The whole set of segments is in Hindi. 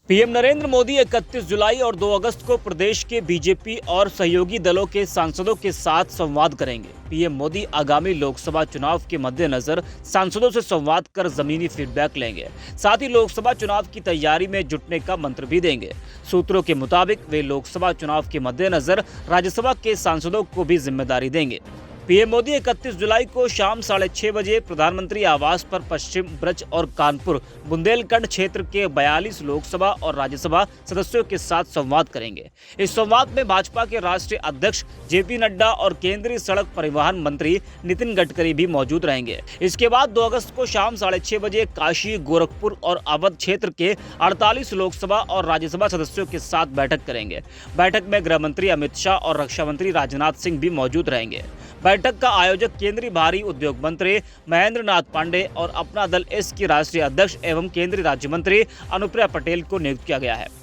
पीएम नरेंद्र मोदी 31 जुलाई और 2 अगस्त को प्रदेश के बीजेपी और सहयोगी दलों के सांसदों के साथ संवाद करेंगे। पीएम मोदी आगामी लोकसभा चुनाव के मद्देनजर सांसदों से संवाद कर जमीनी फीडबैक लेंगे। साथ ही लोकसभा चुनाव की तैयारी में जुटने का मंत्र भी देंगे। सूत्रों के मुताबिक वे लोकसभा चुनाव के मद्देनजर राज्यसभा के सांसदों को भी जिम्मेदारी देंगे। पीएम मोदी 31 जुलाई को शाम 6:30 बजे प्रधानमंत्री आवास पर पश्चिम ब्रज और कानपुर बुंदेलखंड क्षेत्र के 42 लोकसभा और राज्यसभा सदस्यों के साथ संवाद करेंगे। इस संवाद में भाजपा के राष्ट्रीय अध्यक्ष जेपी नड्डा और केंद्रीय सड़क परिवहन मंत्री नितिन गडकरी भी मौजूद रहेंगे। इसके बाद 2 अगस्त को शाम 6:30 बजे काशी, गोरखपुर और अवध क्षेत्र के 48 लोकसभा और राज्यसभा सदस्यों के साथ बैठक करेंगे। बैठक में गृह मंत्री अमित शाह और रक्षा मंत्री राजनाथ सिंह भी मौजूद रहेंगे। बैठक का आयोजक केंद्रीय भारी उद्योग मंत्री महेंद्र नाथ पांडे और अपना दल एस की राष्ट्रीय अध्यक्ष एवं केंद्रीय राज्य मंत्री अनुप्रिया पटेल को नियुक्त किया गया है।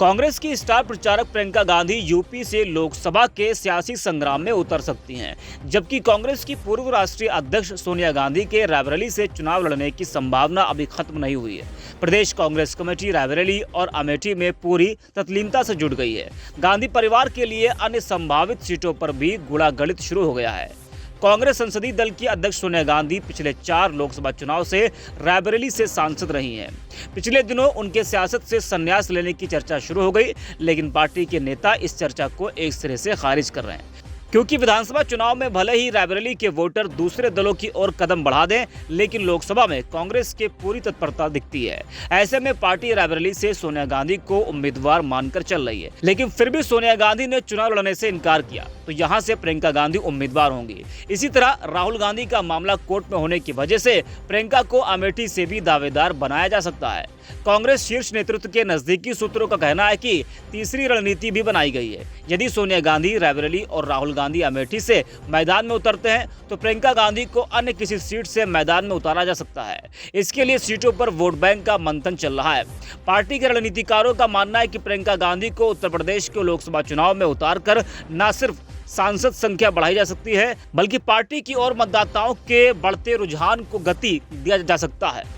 कांग्रेस की स्टार प्रचारक प्रियंका गांधी यूपी से लोकसभा के सियासी संग्राम में उतर सकती हैं, जबकि कांग्रेस की पूर्व राष्ट्रीय अध्यक्ष सोनिया गांधी के रायबरेली से चुनाव लड़ने की संभावना अभी खत्म नहीं हुई है। प्रदेश कांग्रेस कमेटी रायबरेली और अमेठी में पूरी तत्लीनता से जुट गई है। गांधी परिवार के लिए अन्य संभावित सीटों पर भी गुड़ागड़ित शुरू हो गया है। कांग्रेस संसदीय दल की अध्यक्ष सोनिया गांधी पिछले 4 लोकसभा चुनाव से रायबरेली से सांसद रही हैं। पिछले दिनों उनके सियासत से संन्यास लेने की चर्चा शुरू हो गई, लेकिन पार्टी के नेता इस चर्चा को एक सिरे से खारिज कर रहे हैं, क्योंकि विधानसभा चुनाव में भले ही रायबरेली के वोटर दूसरे दलों की ओर कदम बढ़ा दें, लेकिन लोकसभा में कांग्रेस की पूरी तत्परता दिखती है। ऐसे में पार्टी रायबरेली से सोनिया गांधी को उम्मीदवार मानकर चल रही है, लेकिन फिर भी सोनिया गांधी ने चुनाव लड़ने से इनकार किया, तो यहां से प्रियंका गांधी उम्मीदवार होंगी। इसी तरह राहुल गांधी का मामला कोर्ट में होने की वजह से प्रियंका को अमेठी से भी दावेदार बनाया जा सकता है। कांग्रेस शीर्ष नेतृत्व के नजदीकी सूत्रों का कहना है कि तीसरी रणनीति भी बनाई गई है। यदि सोनिया गांधी रायबरेली और राहुल गांधी अमेठी से मैदान में उतरते हैं, तो प्रियंका गांधी को अन्य किसी सीट से मैदान में उतारा जा सकता है। इसके लिए सीटों पर वोट बैंक का मंथन चल रहा है। पार्टी के रणनीतिकारों का मानना है कि प्रियंका गांधी को उत्तर प्रदेश के लोकसभा चुनाव में उतारकर न सिर्फ सांसद संख्या बढ़ाई जा सकती है, बल्कि पार्टी की ओर मतदाताओं के बढ़ते रुझान को गति दिया जा सकता है।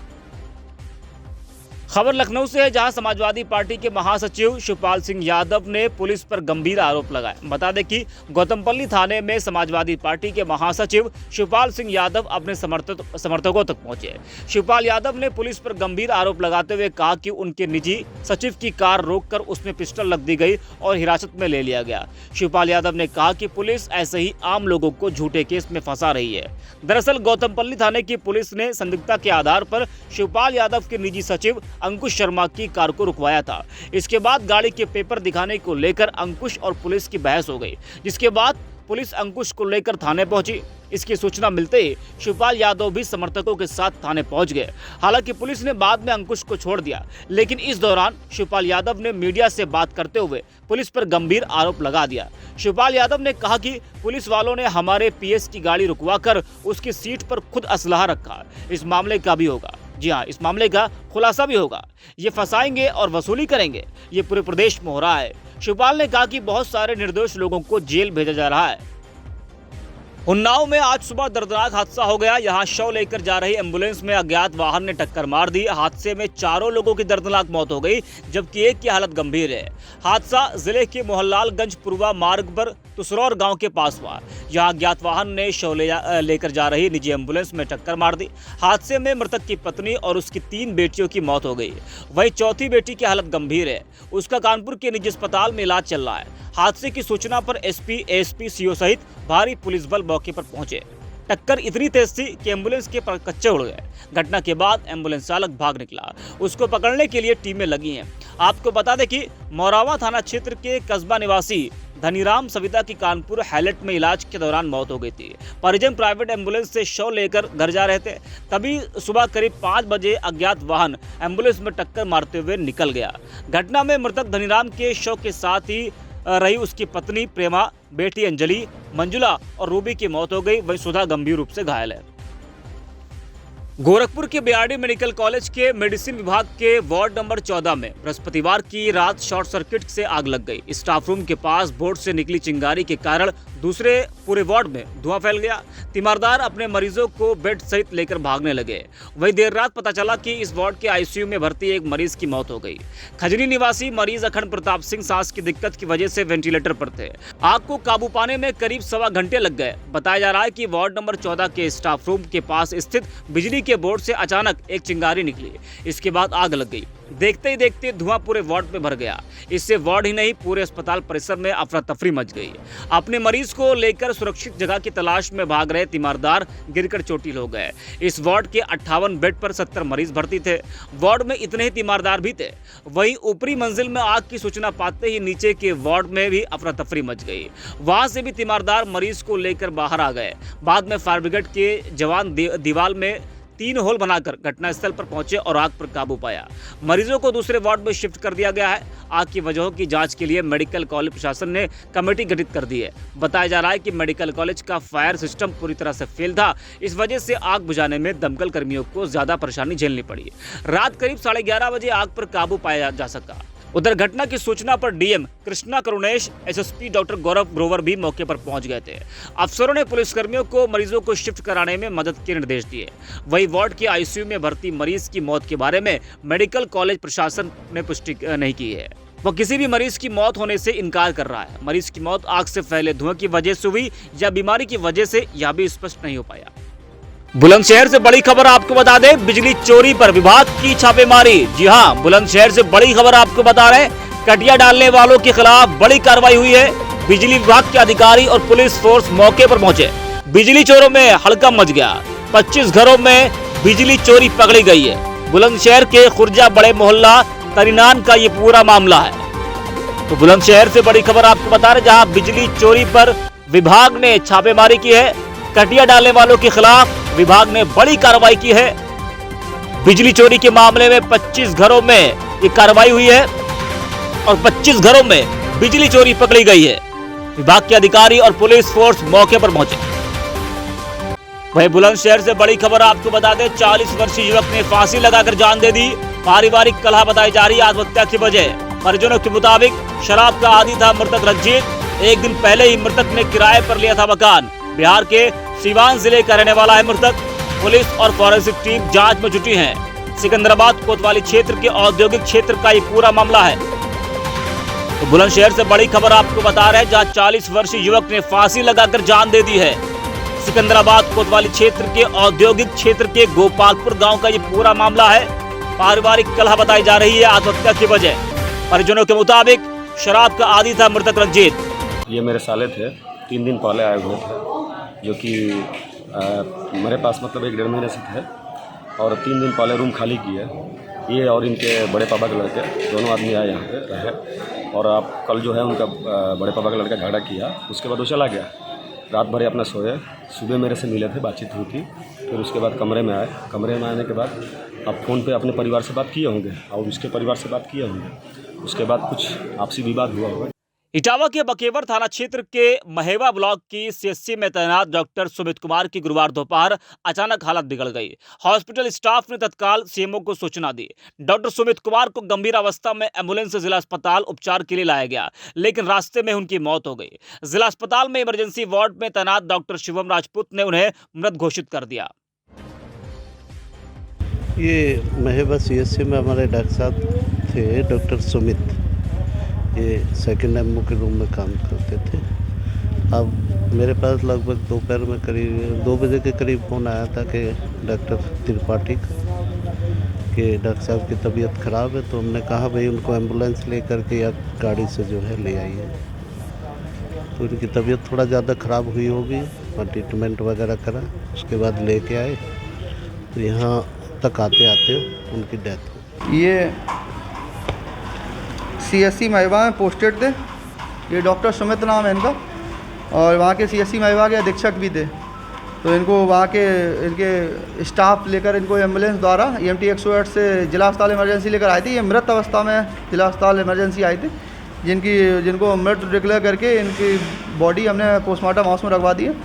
खबर लखनऊ से है, जहां समाजवादी पार्टी के महासचिव शिवपाल सिंह यादव ने पुलिस पर गंभीर आरोप लगाए। बता दें कि गौतमपल्ली थाने में समाजवादी पार्टी के महासचिव शिवपाल सिंह यादव अपने समर्थकों तक पहुंचे। शिवपाल यादव ने पुलिस पर गंभीर आरोप लगाते हुए कहा कि उनके निजी सचिव की कार रोककर उसमें पिस्टल रख दी गई और हिरासत में ले लिया गया। शिवपाल यादव ने कहा कि पुलिस ऐसे ही आम लोगों को झूठे केस में फंसा रही है। दरअसल गौतमपल्ली थाने की पुलिस ने संदिग्धता के आधार पर शिवपाल यादव के निजी सचिव अंकुश शर्मा की कार को रुकवाया था। इसके बाद गाड़ी के पेपर दिखाने को लेकर अंकुश और पुलिस की बहस हो गई, जिसके बाद पुलिस अंकुश को लेकर थाने पहुंची। इसकी सूचना मिलते ही शिवपाल यादव भी समर्थकों के साथ थाने पहुंच गए। हालांकि पुलिस ने बाद में अंकुश को छोड़ दिया, लेकिन इस दौरान शिवपाल यादव ने मीडिया से बात करते हुए पुलिस पर गंभीर आरोप लगा दिया। शिवपाल यादव ने कहा कि पुलिस वालों ने हमारे पीएस की गाड़ी रुकवाकर उसकी सीट पर खुद असलहा रखा। इस मामले का भी होगा, जी हाँ, इस मामले का खुलासा भी होगा। ये फंसाएंगे और वसूली करेंगे। ये पूरे प्रदेश में हो रहा है। शिवपाल ने कहा कि बहुत सारे निर्दोष लोगों को जेल भेजा जा रहा है। उन्नाव में आज सुबह दर्दनाक हादसा हो गया। यहां शव लेकर जा रही एम्बुलेंस में अज्ञात वाहन ने टक्कर मार दी। हादसे में 4 लोगों की दर्दनाक मौत हो गई, जबकि एक की हालत गंभीर है। हादसा जिले के मोहनलालगंज पुरवा मार्ग पर तुसरौर गांव के पास हुआ। यहां अज्ञात वाहन ने शव लेकर जा रही निजी एम्बुलेंस में टक्कर मार दी। हादसे में मृतक की पत्नी और उसकी 3 बेटियों की मौत हो गई। वहीं चौथी बेटी की हालत गंभीर है। उसका कानपुर के निजी अस्पताल में इलाज चल रहा है। हादसे की सूचना पर एसपी, एएसपी, सीओ सहित भारी पुलिस बल मौके पर पहुंचे। टक्कर इतनी तेज थी कि एम्बुलेंस के कच्चे उड़ गए। घटना के बाद एम्बुलेंस चालक भाग निकला। उसको पकड़ने के लिए टीमें लगी हैं। आपको बता दें कि मोरावा थाना क्षेत्र के कस्बा निवासी धनीराम सविता की कानपुर हैलेट में इलाज के दौरान मौत हो गई थी। परिजन प्राइवेट एम्बुलेंस से शव लेकर घर जा रहे थे, तभी सुबह करीब 5 बजे अज्ञात वाहन एम्बुलेंस में टक्कर मारते हुए निकल गया। घटना में मृतक धनीराम के शव के साथ ही रही उसकी पत्नी प्रेमा, बेटी अंजलि, मंजुला और रूबी की मौत हो गई। वहीं सुधा गंभीर रूप से घायल है। गोरखपुर के बीआरडी मेडिकल कॉलेज के मेडिसिन विभाग के वार्ड नंबर 14 में बृहस्पतिवार की रात शॉर्ट सर्किट से आग लग गई। स्टाफ रूम के पास बोर्ड से निकली चिंगारी के कारण दूसरे पूरे वार्ड में धुआं फैल गया। तीमारदार अपने मरीजों को बेड सहित लेकर भागने लगे। वहीं देर रात पता चला कि इस वार्ड के आईसीयू में भर्ती एक मरीज की मौत हो गई। खजनी निवासी मरीज अखंड प्रताप सिंह सांस की दिक्कत की वजह से वेंटिलेटर पर थे। आग को काबू पाने में करीब 1.25 घंटे लग गए। बताया जा रहा है कि वार्ड नंबर 14 के स्टाफ रूम के पास स्थित बिजली के बोर्ड से अचानक एक चिंगारी निकली। इसके बाद आग लग गई। देखते ही देखते धुआं पूरे वार्ड में भर गया। इससे वार्ड ही नहीं पूरे अस्पताल परिसर में अफरा तफरी मच गई। अपने मरीज को लेकर सुरक्षित जगह की तलाश में भाग रहे तीमारदार गिरकर चोटिल हो गए। इस वार्ड के 58 बेड पर 70 मरीज भर्ती थे। वार्ड में इतने ही तीमारदार भी थे। वहीं ऊपरी मंजिल में आग की सूचना पाते ही नीचे के वार्ड में भी अफरा तफरी मच गई। वहां से भी तीमारदार मरीज को लेकर बाहर आ गए। बाद में फायर ब्रिगेड के जवान दीवार में 3 होल बनाकर घटनास्थल पर पहुंचे और आग पर काबू पाया। मरीजों को दूसरे वार्ड में शिफ्ट कर दिया गया है। आग की वजहों की जांच के लिए मेडिकल कॉलेज प्रशासन ने कमेटी गठित कर दी है। बताया जा रहा है कि मेडिकल कॉलेज का फायर सिस्टम पूरी तरह से फेल था। इस वजह से आग बुझाने में दमकल कर्मियों को ज्यादा परेशानी झेलनी पड़ी। रात करीब 11:30 बजे आग पर काबू पाया जा सका। उधर घटना की सूचना पर DM Krishna Karunesh, SSP doctor Gaurav Grover भी मौके पर पहुंच गए थे। अफसरों ने पुलिसकर्मियों को मरीजों को शिफ्ट कराने में मदद के निर्देश दिए। वहीं वार्ड के आईसीयू में भर्ती मरीज की मौत के बारे में मेडिकल कॉलेज प्रशासन ने पुष्टि नहीं की है। वह किसी भी मरीज की मौत होने से इनकार कर रहा है। मरीज की मौत आग से फैले धुएं की वजह से हुई या बीमारी की वजह से, यह भी स्पष्ट नहीं हो पाया। बुलंदशहर से बड़ी खबर आपको बता दें, बिजली चोरी पर विभाग की छापेमारी। जी हां, बुलंदशहर से बड़ी खबर आपको बता रहे हैं, कटिया डालने वालों के खिलाफ बड़ी कार्रवाई हुई है। बिजली विभाग के अधिकारी और पुलिस फोर्स मौके पर पहुंचे। बिजली चोरों में हड़कंप मच गया। 25 घरों में बिजली चोरी पकड़ी गई है। बुलंदशहर के खुर्जा बड़े मोहल्ला तरीनान का ये पूरा मामला है। तो बुलंदशहर से बड़ी खबर आपको बता रहे, जहां बिजली चोरी पर विभाग ने छापेमारी की है। कटिया डालने वालों के खिलाफ विभाग ने बड़ी कार्रवाई की है। बिजली चोरी के मामले में 25 घरों में ये कार्रवाई हुई है और 25 घरों में बिजली चोरी पकड़ी गई है। विभाग के अधिकारी और पुलिस फोर्स मौके पर पहुंचे। वहीं बुलंदशहर से बड़ी खबर आपको बता दें, 40 वर्षीय युवक ने फांसी लगाकर जान दे दी। पारिवारिक कलह बताई जा रही है आत्महत्या की वजह। परिजनों के मुताबिक शराब का आदी था मृतक रंजीत। एक दिन पहले ही मृतक ने किराए पर लिया था मकान। बिहार के सीवान जिले का रहने वाला है मृतक। पुलिस और फॉरेंसिक टीम जांच में जुटी है। सिकंदराबाद कोतवाली क्षेत्र के औद्योगिक क्षेत्र का ये पूरा मामला है। तो बुलंदशहर से बड़ी खबर आपको बता रहे हैं, जहां 40 वर्षीय युवक ने फांसी लगाकर जान दे दी है। सिकंदराबाद कोतवाली क्षेत्र के औद्योगिक क्षेत्र के गोपालपुर गांव का ये पूरा मामला है। पारिवारिक कलह बताई जा रही है आत्महत्या की वजह। परिजनों के मुताबिक शराब का आदी था मृतक रंजीत। ये मेरे साले थे, 3 दिन पहले आए हुए थे, जो कि मेरे पास मतलब 1-1.5 महीने से थे और 3 दिन पहले रूम खाली किए। ये और इनके बड़े पापा के लड़के दोनों आदमी आए यहाँ पे रहे और आप कल जो है उनका बड़े पापा का लड़का झगड़ा किया। उसके बाद वो चला गया। रात भर अपना सोए। सुबह मेरे से मिले थे, बातचीत हुई थी। फिर उसके बाद कमरे में आए। कमरे में आने के बाद अब फ़ोन पे अपने परिवार से बात किए होंगे और उसके परिवार से बात किए होंगे। उसके बाद कुछ आपसी विवाद हुआ होगा। इटावा के बकेवर थाना क्षेत्र के महेवा ब्लॉक की सीएचसी में तैनात डॉक्टर सुमित कुमार की गुरुवार दोपहर अचानक हालत बिगड़ गई। हॉस्पिटल स्टाफ ने तत्काल सीएमओ को सूचना दी। डॉक्टर सुमित कुमार को गंभीर अवस्था में एम्बुलेंस से जिला अस्पताल उपचार के लिए लाया गया, लेकिन रास्ते में उनकी मौत हो गई। जिला अस्पताल में इमरजेंसी वार्ड में तैनात डॉक्टर शिवम राजपूत ने उन्हें मृत घोषित कर दिया। ये महेवा सीएचसी में हमारे डॉक्टर साहब थे, डॉक्टर सुमित। ये सेकंड एमओ के रूम में काम करते थे। अब मेरे पास लगभग दोपहर में करीब 2 बजे के करीब फ़ोन आया था कि डॉक्टर त्रिपाठी के डॉक्टर साहब की तबीयत ख़राब है। तो हमने कहा भाई उनको एम्बुलेंस लेकर के या गाड़ी से जो है ले आइए। तो उनकी तबीयत थोड़ा ज़्यादा ख़राब हुई होगी और ट्रीटमेंट वगैरह करा। उसके बाद लेके आए तो यहाँ तक आते आते उनकी डेथ हो। ये सीएससी महेवा में पोस्टेड थे। ये डॉक्टर सुमित नाम है इनका और वहाँ के सीएससी महेवा के अधीक्षक भी थे। तो इनको वहाँ के इनके स्टाफ लेकर इनको एम्बुलेंस द्वारा EMT 108 से जिला अस्पताल इमरजेंसी लेकर आई थी। ये मृत अवस्था में जिला अस्पताल इमरजेंसी आई थी, जिनको मृत डिक्लेयर करके इनकी बॉडी हमने पोस्टमार्टम हाउस में रखवा दी है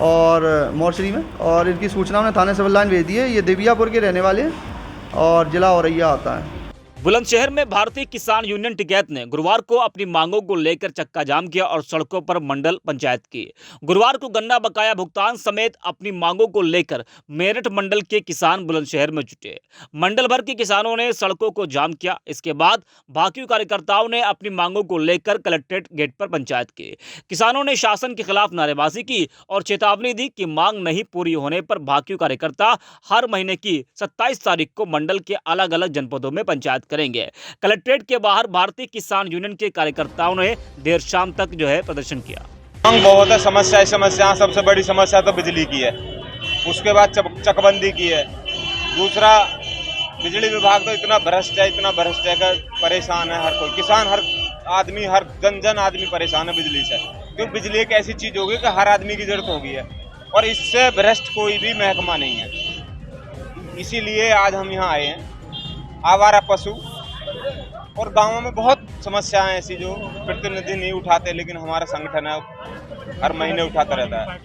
और मॉर्चरी में। और इनकी सूचना हमने थाने सिविल लाइन भेज दी है। ये देवियापुर के रहने वाले हैं और जिला औरैया आता है। बुलंदशहर में भारतीय किसान यूनियन टिकैत ने गुरुवार को अपनी मांगों को लेकर चक्का जाम किया और सड़कों पर मंडल पंचायत की। गुरुवार को गन्ना बकाया भुगतान समेत अपनी मांगों को लेकर मेरठ मंडल के किसान बुलंदशहर में जुटे। मंडल भर के किसानों ने सड़कों को जाम किया। इसके बाद भाकियू कार्यकर्ताओं ने अपनी मांगों को लेकर कलेक्ट्रेट गेट पर पंचायत की। किसानों ने शासन के खिलाफ नारेबाजी की और चेतावनी दी कि मांग नहीं पूरी होने पर भाकियू कार्यकर्ता हर महीने की 27 तारीख को मंडल के अलग अलग जनपदों में पंचायत करेंगे। कलेक्ट्रेट के बाहर भारतीय किसान यूनियन के कार्यकर्ताओं ने देर शाम तक प्रदर्शन किया। मांग बहुत है, समस्या सबसे बड़ी समस्या तो बिजली की है, उसके बाद चकबंदी की है। दूसरा, बिजली विभाग तो इतना भ्रष्ट है कि परेशान है हर कोई किसान, हर आदमी, हर जन आदमी परेशान है बिजली से। क्योंकि बिजली एक ऐसी चीज होगी कि हर आदमी की जरूरत होगी है और इससे भ्रष्ट कोई भी महकमा नहीं है। इसीलिए आज हम यहाँ आए हैं। आवारा पशु और गांवों में बहुत समस्याएं ऐसी जो प्रतिनिधि नहीं उठाते, लेकिन हमारा संगठन है हर महीने उठाता रहता है।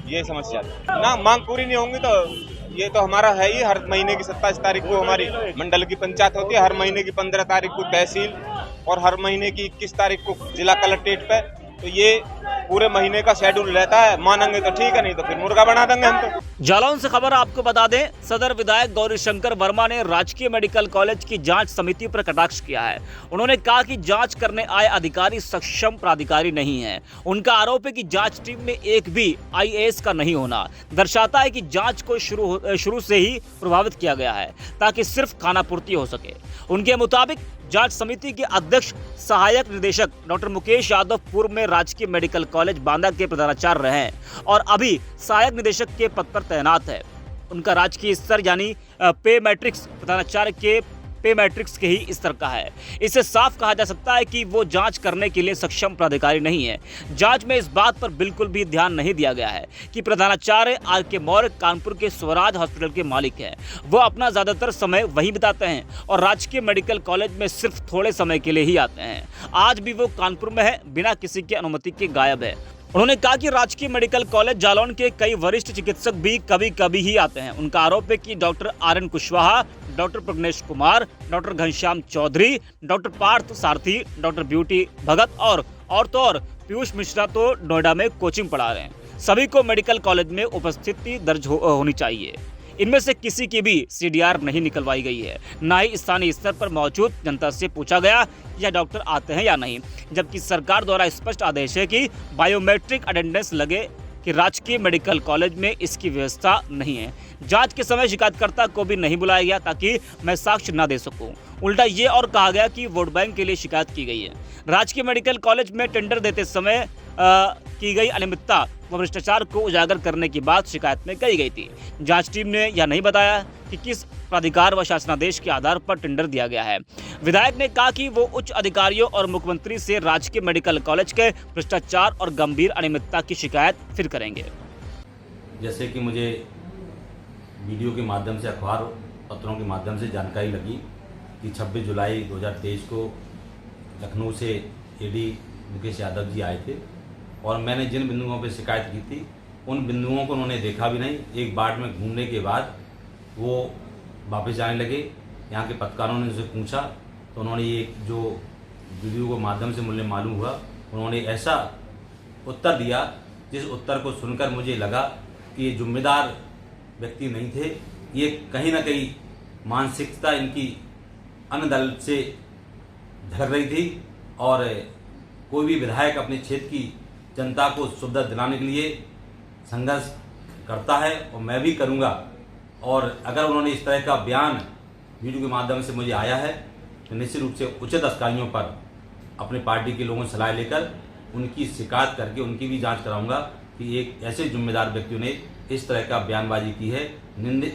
ये समस्या ना, मांग पूरी नहीं होंगी तो ये तो हमारा है ही। हर महीने की 27 तारीख को हमारी मंडल की पंचायत होती है, हर महीने की 15 तारीख को तहसील और हर महीने की 21 तारीख को जिला कलेक्ट्रेट पे। तो ये पूरे महीने का शेड्यूल रहता है। मानेंगे तो ठीक है, नहीं तो फिर मुर्गा बना देंगे हम तो। जालौन से खबर आपको बता दें, सदर विधायक गौरीशंकर वर्मा ने राजकीय मेडिकल कॉलेज की जांच समिति पर कटाक्ष किया है। उन्होंने कहा कि जांच करने आए अधिकारी सक्षम प्राधिकारी नहीं है। उनका आरोप है कि जांच टीम में एक भी IAS का नहीं होना दर्शाता है कि जांच को शुरू से ही प्रभावित किया गया है ताकि सिर्फ खानापूर्ति हो सके। उनके मुताबिक जांच समिति के अध्यक्ष सहायक निदेशक डॉक्टर मुकेश यादव पूर्व में राजकीय मेडिकल कॉलेज बांदा के प्रधानाचार्य रहे हैं और अभी सहायक निदेशक के पद पर तैनात है। उनका राजकीय स्तर यानी पे मैट्रिक्स प्रधानाचार्य के पे मैट्रिक्स के ही स्तर का है। इससे साफ कहा जा सकता है कि वो जांच करने के लिए सक्षम प्राधिकारी नहीं है। जांच में इस बात पर बिल्कुल भी ध्यान नहीं दिया गया है कि प्रधानाचार्य RK मौर्य कानपुर के स्वराज हॉस्पिटल के मालिक हैं। वो अपना ज्यादातर समय वहीं बिताते हैं और राजकीय मेडिकल कॉलेज में सिर्फ थोड़े समय के लिए ही आते हैं। आज भी वो कानपुर में है, बिना किसी की अनुमति के गायब है। उन्होंने कहा कि राजकीय मेडिकल कॉलेज जालौन के कई वरिष्ठ चिकित्सक भी कभी कभी ही आते हैं। उनका आरोप है कि doctor RN Kushwaha, doctor Pragyesh Kumar, doctor Ghanshyam Chaudhary, doctor Parth Sarathi, doctor beauty भगत और तो और पीयूष मिश्रा तो नोएडा में कोचिंग पढ़ा रहे हैं। सभी को मेडिकल कॉलेज में उपस्थिति दर्ज होनी चाहिए। इनमें से किसी की भी CDR नहीं निकलवाई गई है। न ही स्थानीय स्तर पर मौजूद जनता से पूछा गया या डॉक्टर आते हैं या नहीं, जबकि सरकार द्वारा स्पष्ट आदेश है कि बायोमेट्रिक अटेंडेंस लगे कि राजकीय मेडिकल कॉलेज में इसकी व्यवस्था नहीं है। जांच के समय शिकायतकर्ता को भी नहीं बुलाया गया ताकि मैं साक्ष्य न दे सकूं। उल्टा ये और कहा गया कि वोट बैंक के लिए शिकायत की गई है। राजकीय मेडिकल कॉलेज में टेंडर देते समय की गई अनियमितता व भ्रष्टाचार को उजागर करने की बात शिकायत में कही गई थी। जांच टीम ने यह नहीं बताया कि किस प्राधिकार व शासनादेश के आधार पर टेंडर दिया गया है। विधायक ने कहा कि वो उच्च अधिकारियों और मुख्यमंत्री से राजकीय मेडिकल कॉलेज के भ्रष्टाचार और गंभीर अनियमितता की शिकायत फिर करेंगे। जैसे कि मुझे वीडियो के माध्यम से, अखबार पत्रों के माध्यम से जानकारी लगी कि 26 जुलाई 2023 को लखनऊ से AD मुकेश यादव जी आए थे और मैंने जिन बिंदुओं पर शिकायत की थी उन बिंदुओं को उन्होंने देखा भी नहीं। एक बार में घूमने के बाद वो वापस जाने लगे। यहाँ के पत्रकारों ने उनसे पूछा तो उन्होंने ये जो वीडियो के माध्यम से मुझे मालूम हुआ, उन्होंने ऐसा उत्तर दिया जिस उत्तर को सुनकर मुझे लगा कि ये जिम्मेदार व्यक्ति नहीं थे। ये कहीं ना कहीं मानसिकता इनकी अन्य दल से झलक रही थी और कोई भी विधायक अपने क्षेत्र की जनता को सुविधा दिलाने के लिए संघर्ष करता है और मैं भी करूंगा। और अगर उन्होंने इस तरह का बयान वीडियो के माध्यम से मुझे आया है तो निश्चित रूप से उचित अधिकारियों पर अपने पार्टी के लोगों से सलाह लेकर उनकी शिकायत करके उनकी भी जांच कराऊंगा कि एक ऐसे जिम्मेदार व्यक्तियों ने इस तरह का बयानबाजी की है।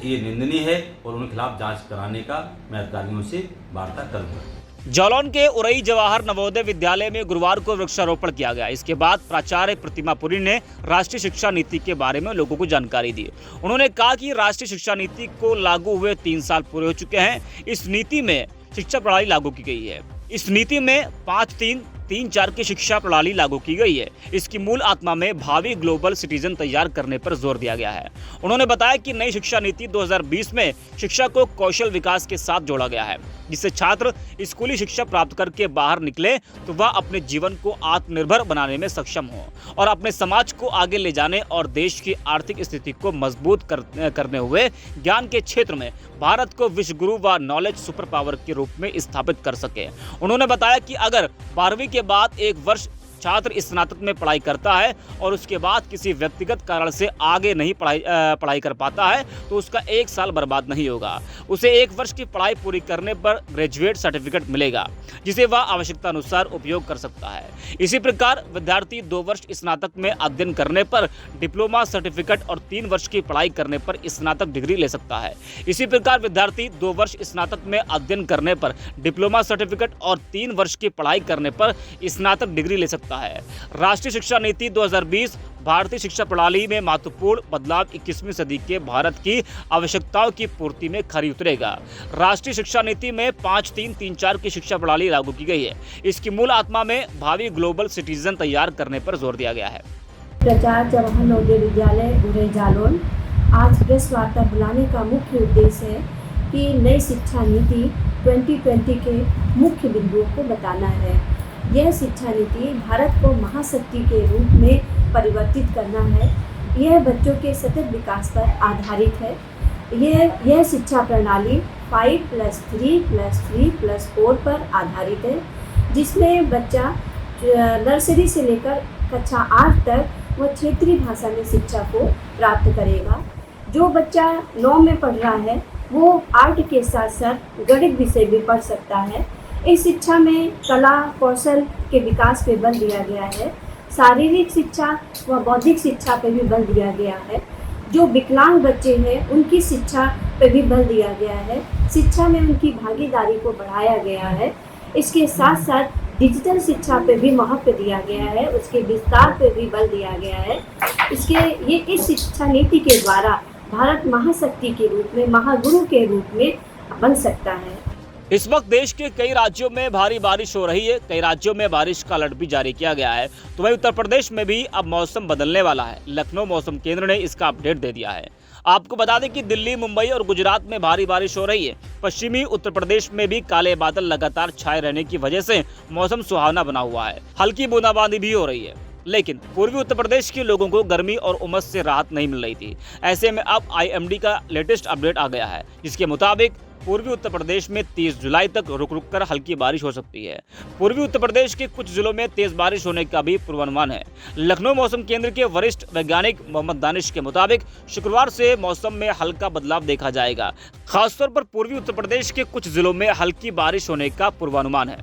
ये निंदनीय है और उनके खिलाफ जांच कराने का मैं अधिकारियों से वार्ता करूंगा। जालौन के उरई जवाहर नवोदय विद्यालय में गुरुवार को वृक्षारोपण किया गया। इसके बाद प्राचार्य प्रतिमा पुरी ने राष्ट्रीय शिक्षा नीति के बारे में लोगों को जानकारी दी। उन्होंने कहा कि राष्ट्रीय शिक्षा नीति को लागू हुए 3 साल पूरे हो चुके हैं। इस नीति में शिक्षा प्रणाली लागू की गई है। इस नीति में 5-3 3-4 की शिक्षा प्रणाली लागू की गई है। इसकी मूल आत्मा में भावी ग्लोबल सिटीजन तैयार करने पर जोर दिया गया है। उन्होंने बताया कि नई शिक्षा नीति 2020 में शिक्षा को कौशल विकास के साथ जोड़ा गया है, जिससे छात्र स्कूली शिक्षा प्राप्त करके बाहर निकले तो वह अपने जीवन को आत्मनिर्भर बनाने में सक्षम हो और अपने समाज को आगे ले जाने और देश की आर्थिक स्थिति को मजबूत करने हुए ज्ञान के क्षेत्र में भारत को विश्व गुरु व नॉलेज सुपर पावर के रूप में स्थापित कर सके। उन्होंने बताया कि अगर 12वीं के बाद एक वर्ष छात्र स्नातक में पढ़ाई करता है और उसके बाद किसी व्यक्तिगत कारण से आगे नहीं पढ़ाई कर पाता है तो उसका 1 साल बर्बाद नहीं होगा। उसे 1 वर्ष की पढ़ाई पूरी करने पर ग्रेजुएट सर्टिफिकेट मिलेगा, जिसे वह आवश्यकता अनुसार उपयोग कर सकता है। इसी प्रकार विद्यार्थी 2 वर्ष स्नातक में अध्ययन करने पर डिप्लोमा सर्टिफिकेट और 3 वर्ष की पढ़ाई करने पर स्नातक डिग्री ले सकता है। इसी प्रकार विद्यार्थी 2 वर्ष स्नातक में अध्ययन करने पर डिप्लोमा सर्टिफिकेट और 3 वर्ष की पढ़ाई करने पर स्नातक डिग्री ले सकता है। राष्ट्रीय शिक्षा नीति 2020 भारतीय शिक्षा प्रणाली में महत्वपूर्ण बदलाव 21वीं सदी के भारत की आवश्यकताओं की पूर्ति में खरी उतरेगा। राष्ट्रीय शिक्षा नीति में 5-3-3-4 की शिक्षा प्रणाली लागू की गई है। इसकी मूल आत्मा में भावी ग्लोबल सिटीजन तैयार करने पर जोर दिया गया है। प्राचार्य जवाहर नवोदय विद्यालय उदय जालौन आज प्रेस वार्ता बुलाने का मुख्य उद्देश्य है कि नई शिक्षा नीति 2020 के मुख्य बिंदुओं को बताना है। यह शिक्षा नीति भारत को महाशक्ति के रूप में परिवर्तित करना है। यह बच्चों के सतत विकास पर आधारित है। यह शिक्षा प्रणाली 5+3+3+4 पर आधारित है, जिसमें बच्चा नर्सरी से लेकर कक्षा 8 तक वह क्षेत्रीय भाषा में शिक्षा को प्राप्त करेगा। जो बच्चा 9 में पढ़ रहा है वो आर्ट के साथ साथ गणित विषय भी पढ़ सकता है। इस शिक्षा में कला कौशल के विकास पे बल दिया गया है। शारीरिक शिक्षा व बौद्धिक शिक्षा पे भी बल दिया गया है। जो विकलांग बच्चे हैं उनकी शिक्षा पे भी बल दिया गया है। शिक्षा में उनकी भागीदारी को बढ़ाया गया है। इसके साथ साथ डिजिटल शिक्षा पे भी महत्व दिया गया है, उसके विस्तार पे भी बल दिया गया है। इस शिक्षा नीति के द्वारा भारत महाशक्ति के रूप में, महागुरु के रूप में बन सकता है। इस वक्त देश के कई राज्यों में भारी बारिश हो रही है। कई राज्यों में बारिश का अलर्ट भी जारी किया गया है। तो वहीं उत्तर प्रदेश में भी अब मौसम बदलने वाला है। लखनऊ मौसम केंद्र ने इसका अपडेट दे दिया है। आपको बता दें कि दिल्ली, मुंबई और गुजरात में भारी बारिश हो रही है। पश्चिमी उत्तर प्रदेश में भी काले बादल लगातार छाए रहने की वजह से मौसम सुहावना बना हुआ है। हल्की बूंदाबांदी भी हो रही है, लेकिन पूर्वी उत्तर प्रदेश के लोगों को गर्मी और उमस से राहत नहीं मिल रही थी। ऐसे में अब IMD का लेटेस्ट अपडेट आ गया है, जिसके मुताबिक पूर्वी उत्तर प्रदेश में 30 जुलाई तक रुक रुक कर हल्की बारिश हो सकती है। पूर्वी उत्तर प्रदेश के कुछ जिलों में तेज बारिश होने का भी पूर्वानुमान है। लखनऊ मौसम केंद्र के वरिष्ठ वैज्ञानिक मोहम्मद दानिश के मुताबिक शुक्रवार से मौसम में हल्का बदलाव देखा जाएगा। खासतौर पर पूर्वी उत्तर प्रदेश के कुछ जिलों में हल्की बारिश होने का पूर्वानुमान है।